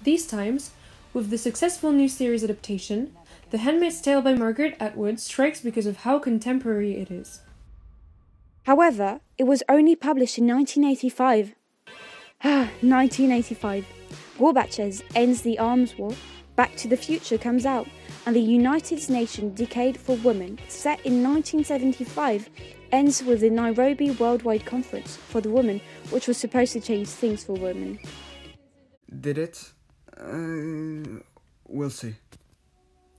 These times, with the successful new series adaptation, The Handmaid's Tale by Margaret Atwood strikes because of how contemporary it is. However, it was only published in 1985. 1985. Gorbachev ends the arms war, Back to the Future comes out, and the United Nations Decade for Women, set in 1975, ends with the Nairobi Worldwide Conference for the Women, which was supposed to change things for women. Did it? We'll see.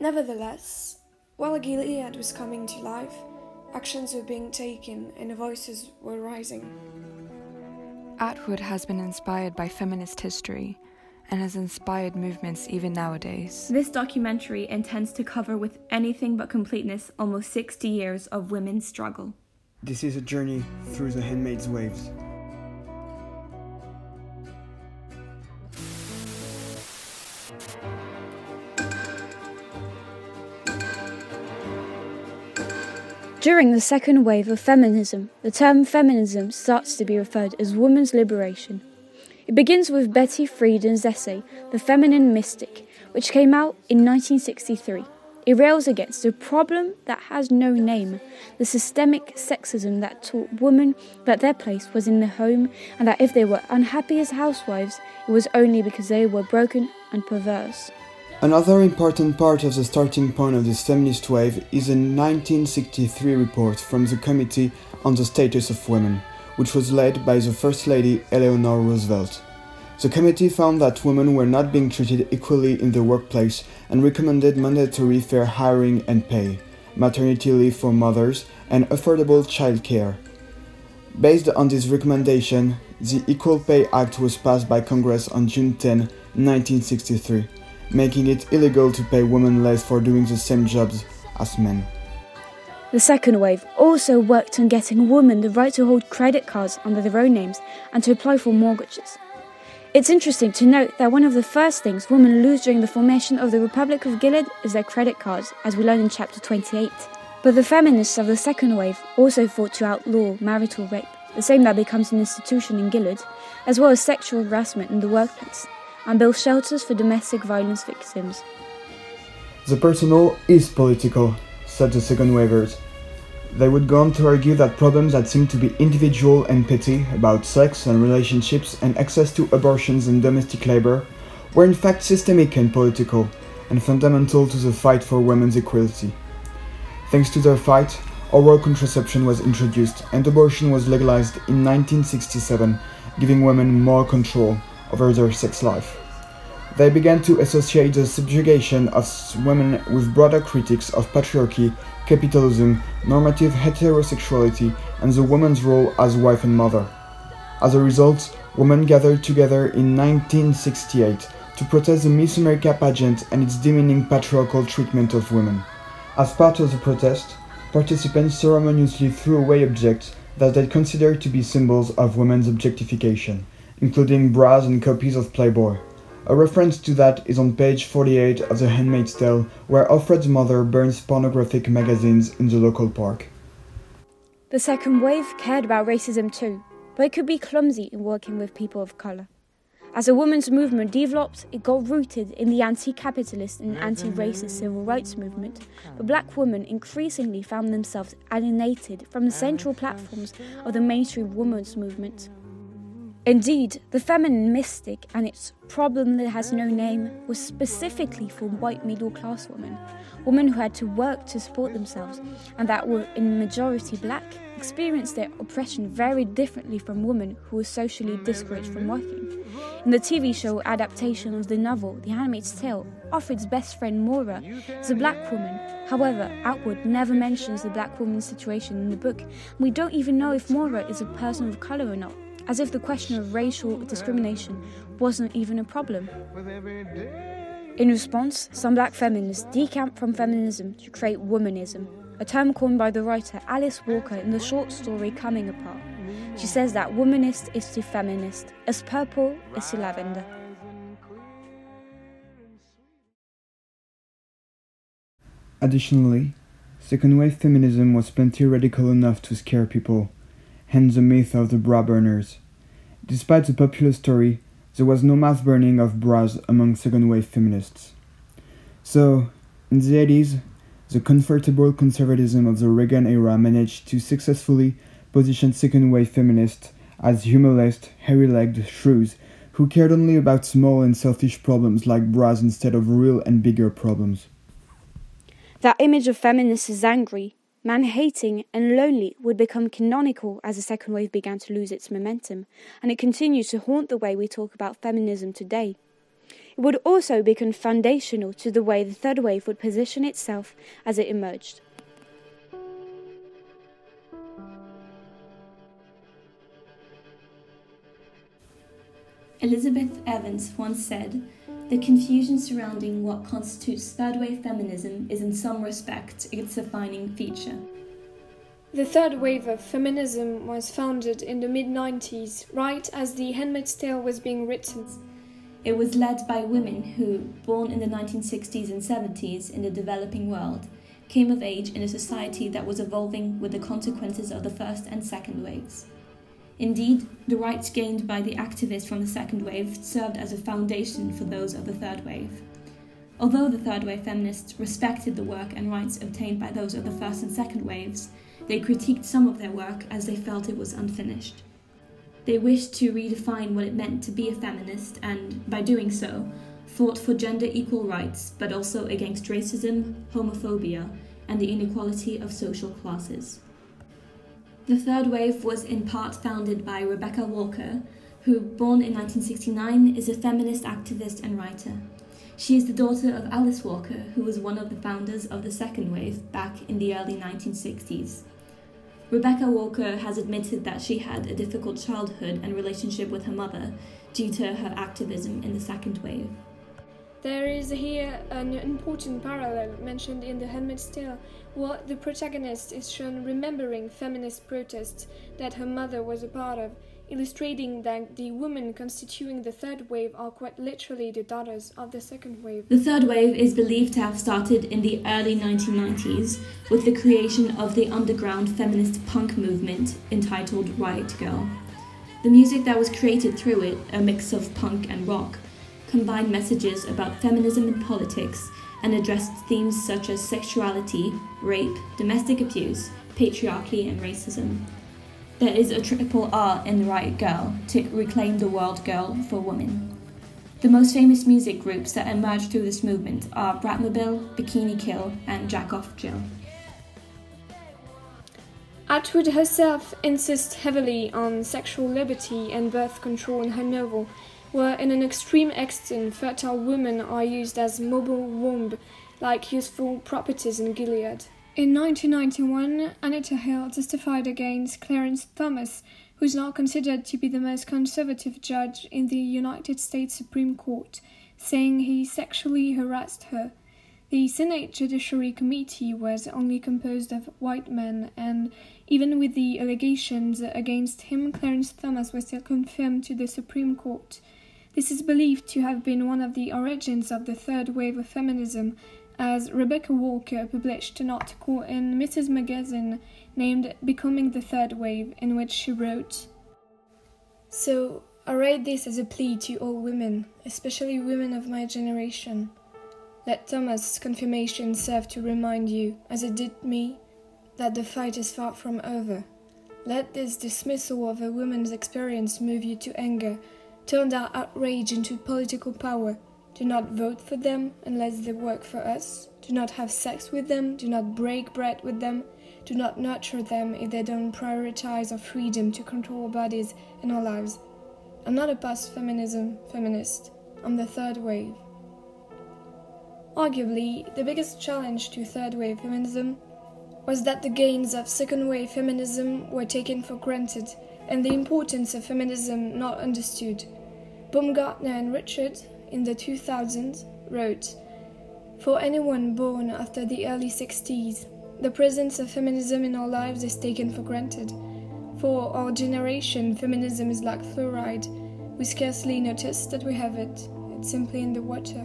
Nevertheless, while Gilead was coming to life, actions were being taken and voices were rising. Atwood has been inspired by feminist history and has inspired movements even nowadays. This documentary intends to cover with anything but completeness almost 60 years of women's struggle. This is a journey through the Handmaid's waves. During the second wave of feminism, the term feminism starts to be referred as women's liberation. It begins with Betty Friedan's essay, The Feminine Mystic, which came out in 1963. It rails against a problem that has no name, the systemic sexism that taught women that their place was in the home and that if they were unhappy as housewives, it was only because they were broken and perverse. Another important part of the starting point of this feminist wave is a 1963 report from the Committee on the Status of Women, which was led by the First Lady Eleanor Roosevelt. The committee found that women were not being treated equally in the workplace and recommended mandatory fair hiring and pay, maternity leave for mothers, and affordable childcare. Based on this recommendation, the Equal Pay Act was passed by Congress on June 10, 1963. Making it illegal to pay women less for doing the same jobs as men. The second wave also worked on getting women the right to hold credit cards under their own names and to apply for mortgages. It's interesting to note that one of the first things women lose during the formation of the Republic of Gilead is their credit cards, as we learn in chapter 28. But the feminists of the second wave also fought to outlaw marital rape, the same that becomes an institution in Gilead, as well as sexual harassment in the workplace, and build shelters for domestic violence victims. The personal is political, said the second wavers. They would go on to argue that problems that seemed to be individual and petty about sex and relationships and access to abortions and domestic labor were in fact systemic and political, and fundamental to the fight for women's equality. Thanks to their fight, oral contraception was introduced and abortion was legalized in 1967, giving women more control over their sex life. They began to associate the subjugation of women with broader critiques of patriarchy, capitalism, normative heterosexuality, and the woman's role as wife and mother. As a result, women gathered together in 1968 to protest the Miss America pageant and its demeaning patriarchal treatment of women. As part of the protest, participants ceremoniously threw away objects that they considered to be symbols of women's objectification, including bras and copies of Playboy. A reference to that is on page 48 of The Handmaid's Tale, where Alfred's mother burns pornographic magazines in the local park. The second wave cared about racism too, but it could be clumsy in working with people of colour. As a women's movement developed, it got rooted in the anti-capitalist and anti-racist civil rights movement, but black women increasingly found themselves alienated from the central platforms of the mainstream women's movement. Indeed, the feminine mystic and its problem that has no name was specifically for white middle-class women who had to work to support themselves and that were in majority black, experienced their oppression very differently from women who were socially discouraged from working. In the TV show adaptation of the novel The Handmaid's Tale, Alfred's best friend Maura is a black woman. However, Atwood never mentions the black woman's situation in the book, and we don't even know if Maura is a person of colour or not, as if the question of racial discrimination wasn't even a problem. In response, some black feminists decamped from feminism to create womanism, a term coined by the writer Alice Walker in the short story Coming Apart. She says that womanist is to feminist, as purple is to lavender. Additionally, second-wave feminism was plenty radical enough to scare people, hence the myth of the bra burners. Despite the popular story, there was no mass burning of bras among second-wave feminists. So, in the 80s, the comfortable conservatism of the Reagan era managed to successfully position second-wave feminists as humorless, hairy-legged shrews who cared only about small and selfish problems like bras instead of real and bigger problems. That image of feminists as angry, man-hating and lonely would become canonical as the second wave began to lose its momentum, and it continues to haunt the way we talk about feminism today. It would also become foundational to the way the third wave would position itself as it emerged. Elizabeth Evans once said, "The confusion surrounding what constitutes third-wave feminism is in some respects its defining feature." The third wave of feminism was founded in the mid-90s, right as The Handmaid's Tale was being written. It was led by women who, born in the 1960s and 70s in the developing world, came of age in a society that was evolving with the consequences of the first and second waves. Indeed, the rights gained by the activists from the second wave served as a foundation for those of the third wave. Although the third wave feminists respected the work and rights obtained by those of the first and second waves, they critiqued some of their work as they felt it was unfinished. They wished to redefine what it meant to be a feminist and, by doing so, fought for gender equal rights, but also against racism, homophobia, and the inequality of social classes. The third wave was in part founded by Rebecca Walker, who, born in 1969, is a feminist activist and writer. She is the daughter of Alice Walker, who was one of the founders of the second wave back in the early 1960s. Rebecca Walker has admitted that she had a difficult childhood and relationship with her mother due to her activism in the second wave. There is here an important parallel mentioned in The Handmaid's Tale, where the protagonist is shown remembering feminist protests that her mother was a part of, illustrating that the women constituting the third wave are quite literally the daughters of the second wave. The third wave is believed to have started in the early 1990s with the creation of the underground feminist punk movement entitled Riot Girl. The music that was created through it, a mix of punk and rock, combined messages about feminism and politics and addressed themes such as sexuality, rape, domestic abuse, patriarchy and racism. There is a triple R in Riot Girl to reclaim the world girl for women. The most famous music groups that emerged through this movement are Bratmobile, Bikini Kill and Jack Off Jill. Atwood herself insists heavily on sexual liberty and birth control in her novel, where in an extreme extent fertile women are used as mobile womb, like useful properties in Gilead. In 1991, Anita Hill testified against Clarence Thomas, who is now considered to be the most conservative judge in the United States Supreme Court, saying he sexually harassed her. The Senate Judiciary Committee was only composed of white men, and even with the allegations against him, Clarence Thomas was still confirmed to the Supreme Court. This is believed to have been one of the origins of the third wave of feminism, as Rebecca Walker published an article in Mrs. Magazine named Becoming the Third Wave, in which she wrote, "So, I write this as a plea to all women, especially women of my generation. Let Thomas' confirmation serve to remind you, as it did me, that the fight is far from over. Let this dismissal of a woman's experience move you to anger. Turn that outrage into political power. Do not vote for them unless they work for us. Do not have sex with them. Do not break bread with them. Do not nurture them if they don't prioritize our freedom to control our bodies and our lives. I'm not a post-feminism feminist. I'm the third wave." Arguably, the biggest challenge to third wave feminism was that the gains of second wave feminism were taken for granted and the importance of feminism not understood. Baumgartner and Richard, in the 2000s, wrote, "For anyone born after the early 60s, the presence of feminism in our lives is taken for granted. For our generation, feminism is like fluoride. We scarcely notice that we have it. It's simply in the water."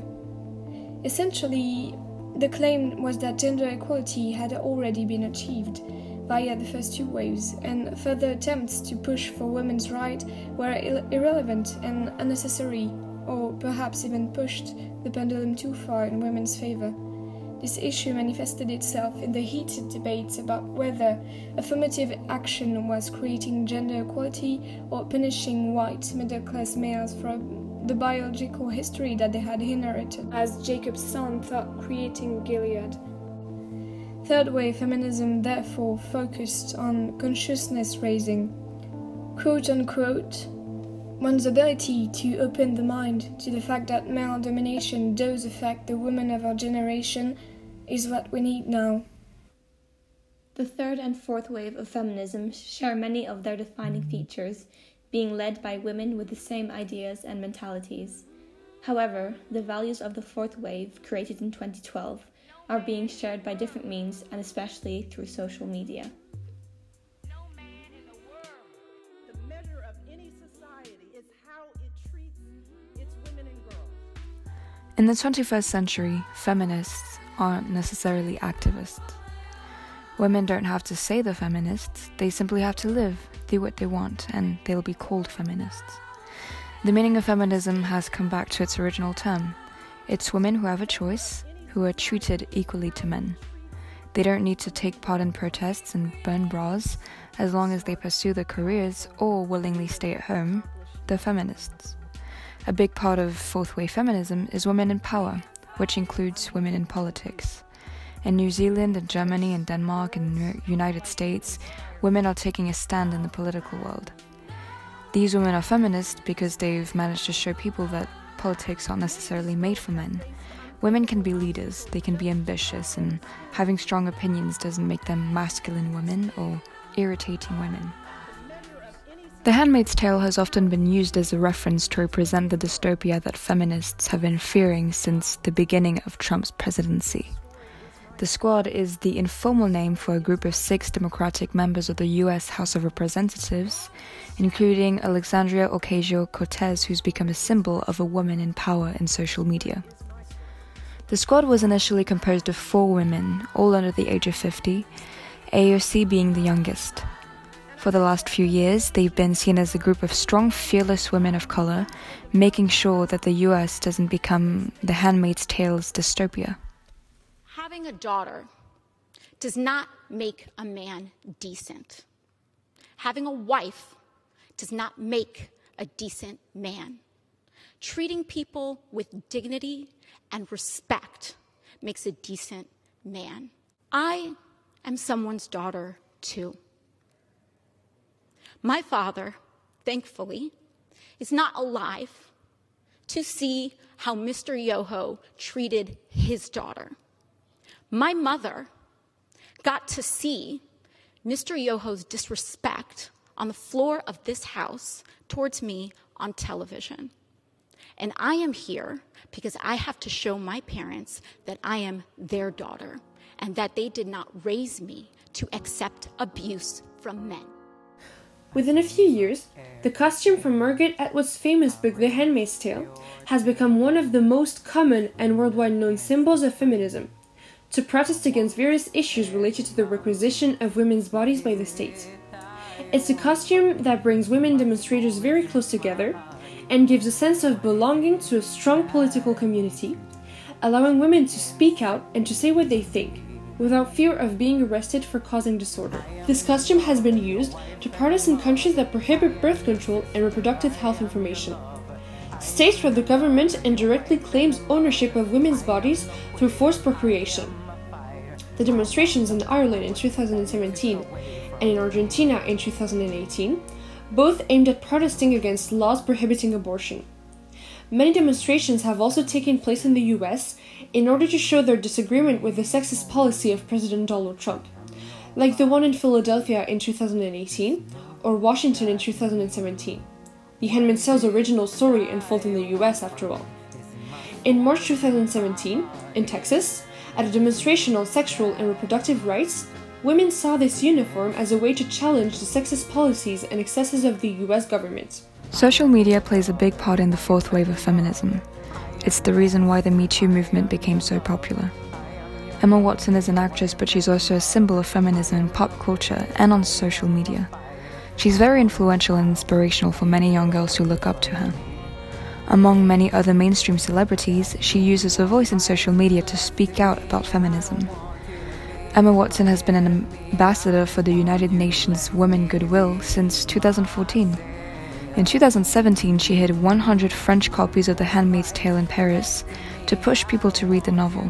Essentially, the claim was that gender equality had already been achieved, via the first two waves, and further attempts to push for women's rights were irrelevant and unnecessary, or perhaps even pushed the pendulum too far in women's favor. This issue manifested itself in the heated debates about whether affirmative action was creating gender equality or punishing white middle-class males for the biological history that they had inherited, as Jacob's son thought creating Gilead. Third-wave feminism therefore focused on consciousness raising, quote-unquote, one's ability to open the mind to the fact that male domination does affect the women of our generation is what we need now. The third and fourth wave of feminism share many of their defining features, being led by women with the same ideas and mentalities. However, the values of the fourth wave, created in 2012, are being shared by different means and especially through social media. In the 21st century, feminists aren't necessarily activists. Women don't have to say they're feminists, they simply have to live, do what they want, and they'll be called feminists. The meaning of feminism has come back to its original term. It's women who have a choice, who are treated equally to men. They don't need to take part in protests and burn bras. As long as they pursue their careers or willingly stay at home, they're feminists. A big part of fourth-wave feminism is women in power, which includes women in politics. In New Zealand and Germany and Denmark and the United States, women are taking a stand in the political world. These women are feminists because they've managed to show people that politics aren't necessarily made for men. Women can be leaders, they can be ambitious, and having strong opinions doesn't make them masculine women or irritating women. The Handmaid's Tale has often been used as a reference to represent the dystopia that feminists have been fearing since the beginning of Trump's presidency. The Squad is the informal name for a group of 6 Democratic members of the US House of Representatives, including Alexandria Ocasio-Cortez, who's become a symbol of a woman in power in social media. The Squad was initially composed of 4 women, all under the age of 50, AOC being the youngest. For the last few years, they've been seen as a group of strong, fearless women of color, making sure that the US doesn't become the Handmaid's Tale's dystopia. Having a daughter does not make a man decent. Having a wife does not make a decent man. Treating people with dignity and respect makes a decent man. I am someone's daughter, too. My father, thankfully, is not alive to see how Mr. Yoho treated his daughter. My mother got to see Mr. Yoho's disrespect on the floor of this house towards me on television. And I am here because I have to show my parents that I am their daughter and that they did not raise me to accept abuse from men. Within a few years, the costume from Margaret Atwood's famous book The Handmaid's Tale has become one of the most common and worldwide known symbols of feminism, to protest against various issues related to the requisition of women's bodies by the state. It's a costume that brings women demonstrators very close together and gives a sense of belonging to a strong political community, allowing women to speak out and to say what they think, without fear of being arrested for causing disorder. This costume has been used to protest in countries that prohibit birth control and reproductive health information. States where the government indirectly claims ownership of women's bodies through forced procreation. The demonstrations in Ireland in 2017 and in Argentina in 2018, both aimed at protesting against laws prohibiting abortion. Many demonstrations have also taken place in the US in order to show their disagreement with the sexist policy of President Donald Trump, like the one in Philadelphia in 2018 or Washington in 2017. The Handmaid's Tale's original story unfolded in the US after all. In March 2017, in Texas, at a demonstration on sexual and reproductive rights, women saw this uniform as a way to challenge the sexist policies and excesses of the US government. Social media plays a big part in the fourth wave of feminism. It's the reason why the Me Too movement became so popular. Emma Watson is an actress, but she's also a symbol of feminism in pop culture and on social media. She's very influential and inspirational for many young girls who look up to her. Among many other mainstream celebrities, she uses her voice in social media to speak out about feminism. Emma Watson has been an ambassador for the United Nations Women Goodwill since 2014. In 2017, she hid 100 French copies of The Handmaid's Tale in Paris to push people to read the novel.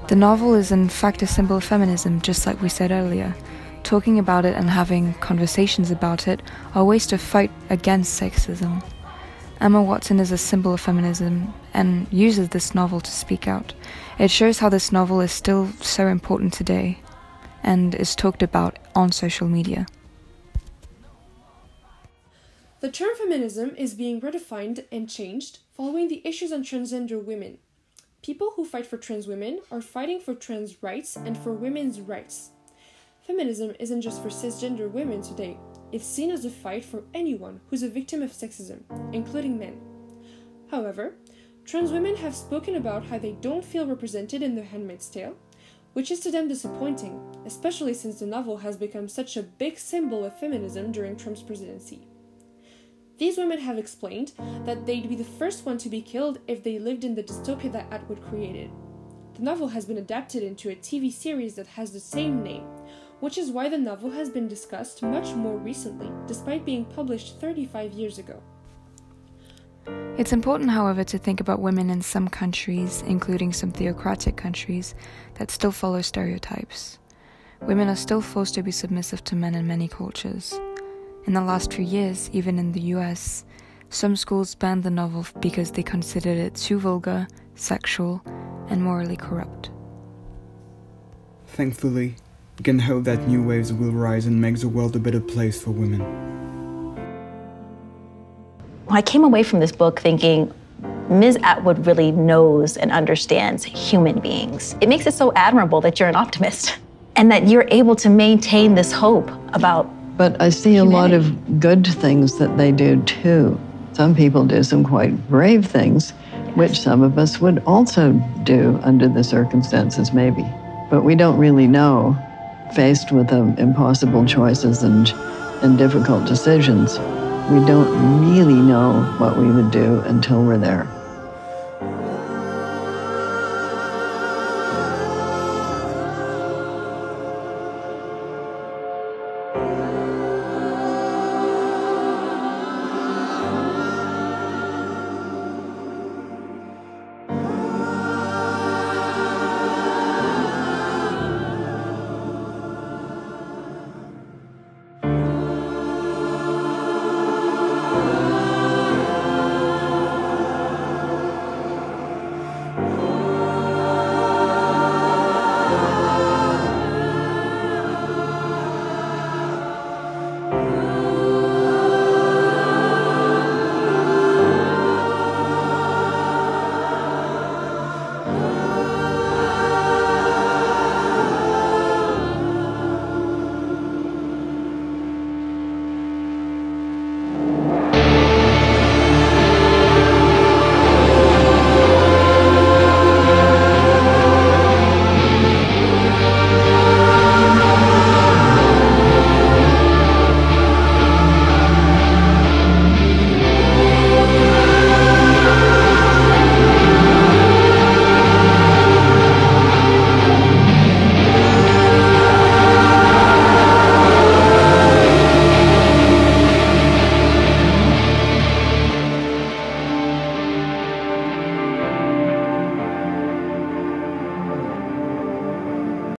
The novel is in fact a symbol of feminism, just like we said earlier. Talking about it and having conversations about it are ways to fight against sexism. Emma Watson is a symbol of feminism and uses this novel to speak out. It shows how this novel is still so important today and is talked about on social media. The term feminism is being redefined and changed following the issues on transgender women. People who fight for trans women are fighting for trans rights and for women's rights. Feminism isn't just for cisgender women today. It's seen as a fight for anyone who's a victim of sexism, including men. However, trans women have spoken about how they don't feel represented in The Handmaid's Tale, which is to them disappointing, especially since the novel has become such a big symbol of feminism during Trump's presidency. These women have explained that they'd be the first one to be killed if they lived in the dystopia that Atwood created. The novel has been adapted into a TV series that has the same name, which is why the novel has been discussed much more recently, despite being published 35 years ago. It's important, however, to think about women in some countries, including some theocratic countries, that still follow stereotypes. Women are still forced to be submissive to men in many cultures. In the last few years, even in the US, some schools banned the novel because they considered it too vulgar, sexual, and morally corrupt. Thankfully, we can hope that new waves will rise and make the world a better place for women. I came away from this book thinking, Ms. Atwood really knows and understands human beings. It makes it so admirable that you're an optimist and that you're able to maintain this hope about But I see humanity. a lot of good things that they do too. Some people do some quite brave things, which some of us would also do under the circumstances maybe. But we don't really know, faced with impossible choices and difficult decisions. We don't really know what we would do until we're there.